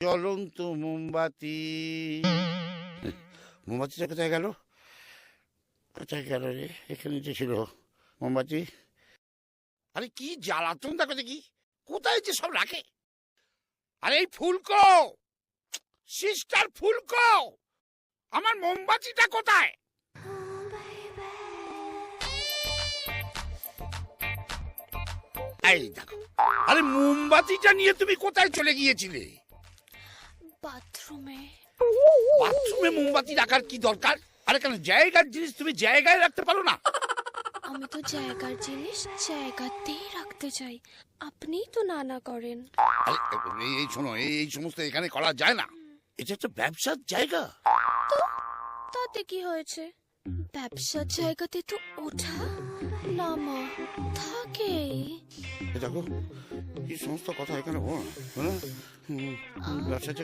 জ্বলন্ত মোমবাতি। মোমবাতিটা কোথায় গেল? কোথায় গেল রে? এখানে যে ছিল মোমবাতি। আরে কি জ্বালাতন দেখো দেখি, কোথায় যে সব রাখে। আরে এই ফুলকো, সিস্টার ফুলকো, আমার মোমবাতিটা কোথায়? এই দেখো, আরে মোমবাতিটা নিয়ে তুমি কোথায় চলে গিয়েছিলে? বাথরুমে। বাথরুমে মোমবাতি রাখার কি দরকার? আরে কেন, জায়গার জিনিস তুমি জায়গায় রাখতে পারো না? আমি তো জায়গার জিনিস জায়গাতেই রাখতে চাই, আপনিই তো না করেন। আরে এই শোনো, এই সমস্ত এখানে করা যায় না। এটা একটা ব্যবসার জায়গা। তাতে কি হয়েছে? ব্যবসার জায়গাতে তো ওঠা নামা থাকেই। দেখো, এই সমস্ত কথা এখানে বলো না, ব্যবসার জায়গা।